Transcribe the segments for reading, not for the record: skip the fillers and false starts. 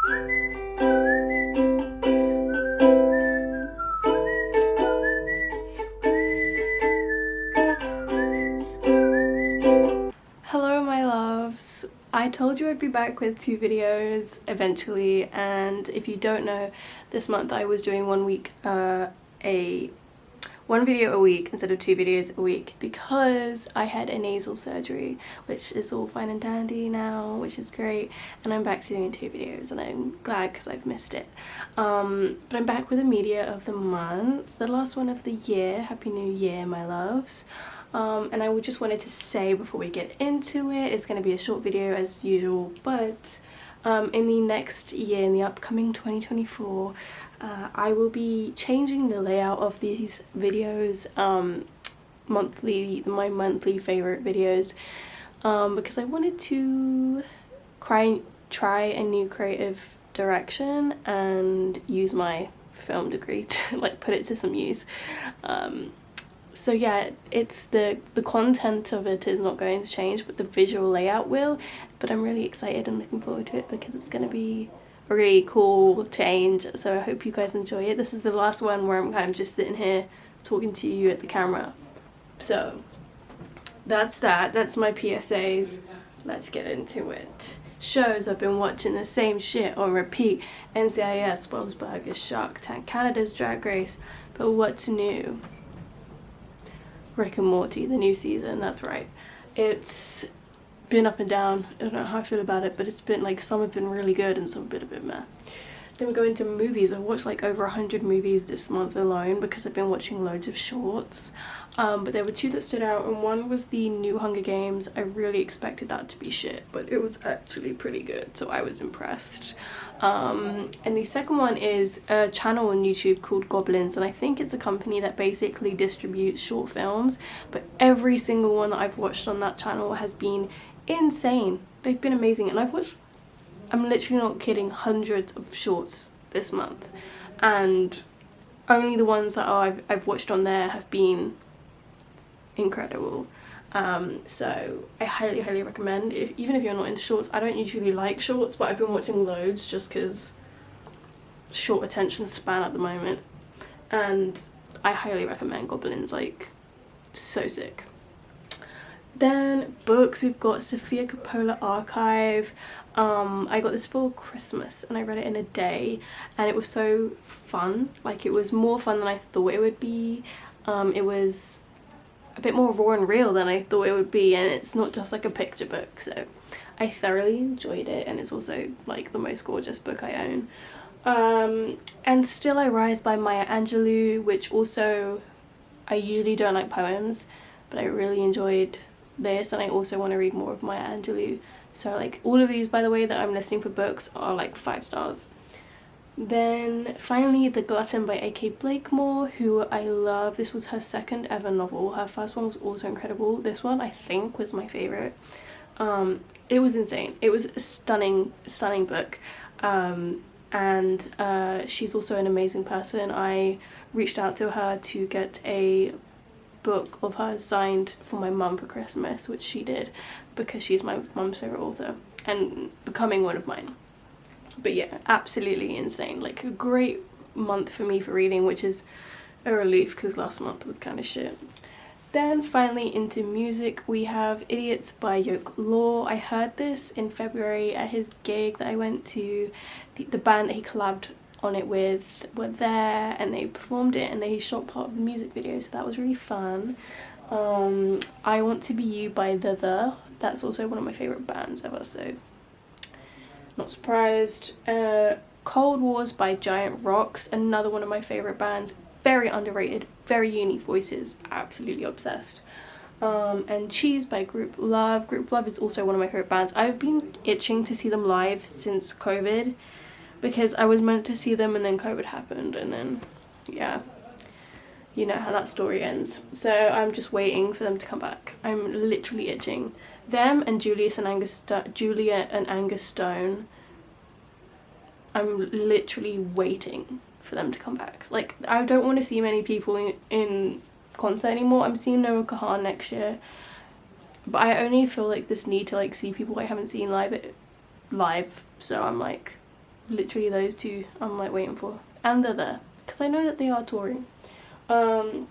Hello my loves! I told you I'd be back with 2 videos eventually, and if you don't know, this month I was doing 1 video a week instead of 2 videos a week because I had a nasal surgery, which is all fine and dandy now, which is great, and I'm back to doing 2 videos and I'm glad because I've missed it. But I'm back with a media of the month, the last one of the year. Happy New Year my loves. And I just wanted to say before we get into it, it's going to be a short video as usual, but in the next year, in the upcoming 2024, I will be changing the layout of these videos, my monthly favorite videos, because I wanted to try a new creative direction and use my film degree to like put it to some use. So yeah, it's the content of it is not going to change, but the visual layout will. But I'm really excited and looking forward to it because it's going to be a really cool change. So I hope you guys enjoy it. This is the last one where I'm kind of just sitting here talking to you at the camera. So that's that. That's my PSAs. Let's get into it. Shows I've been watching the same shit on repeat. NCIS, Bob's Burgers, Shark Tank, Canada's Drag Race. But what's new? Rick and Morty, the new season, that's right. It's been up and down. I don't know how I feel about it, but it's been like, some have been really good and some have been a bit meh. Then we go into movies. I've watched like over 100 movies this month alone because I've been watching loads of shorts. But there were 2 that stood out, and one was the new Hunger Games. I really expected that to be shit, but it was actually pretty good, so I was impressed. And the second one is a channel on YouTube called Goblins, and I think it's a company that basically distributes short films, but every single one that I've watched on that channel has been insane. They've been amazing, and I've watched, I'm literally not kidding, hundreds of shorts this month, and only the ones that I've watched on there have been incredible. So I highly recommend, even if you're not into shorts. I don't usually like shorts, but I've been watching loads just because short attention span at the moment, and I highly recommend Goblins, like so sick. Then books, we've got Sofia Coppola Archive. I got this for Christmas and I read it in a day and it was so fun. Like, it was more fun than I thought it would be. It was a bit more raw and real than I thought it would be, and it's not just like a picture book, so I thoroughly enjoyed it, and it's also like the most gorgeous book I own. And Still I Rise by Maya Angelou, which also, I usually don't like poems, but I really enjoyed this, and I also want to read more of Maya Angelou. So like all of these, by the way, that I'm listening for books are like 5 stars. Then finally The Glutton by A.K. Blakemore, who I love. This was her 2nd ever novel. Her first one was also incredible. This one I think was my favourite. It was insane. It was a stunning book. And she's also an amazing person. I reached out to her to get a book of hers signed for my mum for Christmas, which she did because she's my mum's favourite author and becoming one of mine. But yeah, absolutely insane. Like a great month for me for reading, which is a relief because last month was kind of shit. Then finally into music, we have Idiots by 𝙃𝙧𝙧. I heard this in February at his gig that I went to. The band that he collabed on it with were there and they performed it and they shot part of the music video, so that was really fun. I Want to Be You by 𝙃𝙧𝙧. That's also one of my favourite bands ever, so not surprised. Cold Wars by Giant Rocks, another one of my favourite bands. Very underrated, very unique voices, absolutely obsessed. And Cheese by Group Love. Group Love is also one of my favourite bands. I've been itching to see them live since COVID because I was meant to see them and then COVID happened, and then yeah, you know how that story ends. So I'm just waiting for them to come back. I'm literally itching. Them and Julia and Angus Stone, I'm literally waiting for them to come back. Like, I don't want to see many people in concert anymore. I'm seeing Noah Kahan next year, but I only feel like this need to like see people I haven't seen live, so I'm like, Literally those two I'm like waiting for, and they're because I know that they are touring. And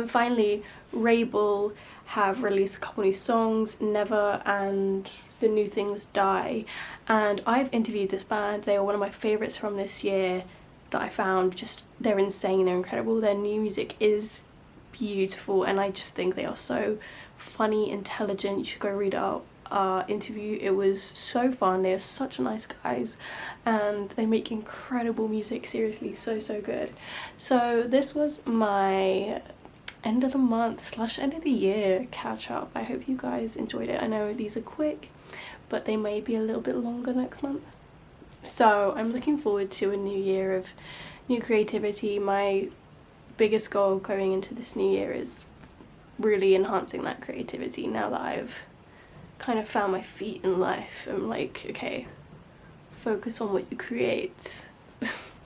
finally, 𝙂𝙧𝙧𝙀 have released a couple new songs, Never and The New Things Die, and I've interviewed this band. They are one of my favourites from this year that I found. Just, they're insane, they're incredible, their new music is beautiful, and I just think they are so funny, intelligent. You should go read our interview, it was so fun. They are such nice guys and they make incredible music, seriously, so good. So this was my end of the month / end of the year catch up. I hope you guys enjoyed it. I know these are quick, but they may be a little bit longer next month. So I'm looking forward to a new year of new creativity. My biggest goal going into this new year is really enhancing that creativity now that I've kind of found my feet in life. I'm like, okay, focus on what you create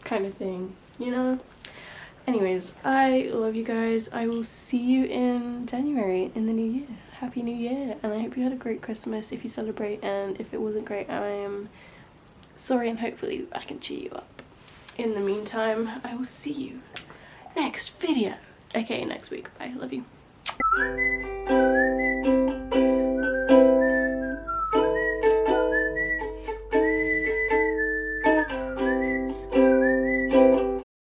kind of thing, you know? Anyways, I love you guys. I will see you in January in the new year. Happy New Year, and I hope you had a great Christmas if you celebrate, and if it wasn't great, I am sorry, and hopefully I can cheer you up. In the meantime, I will see you next video. Okay, next week. Bye. Love you.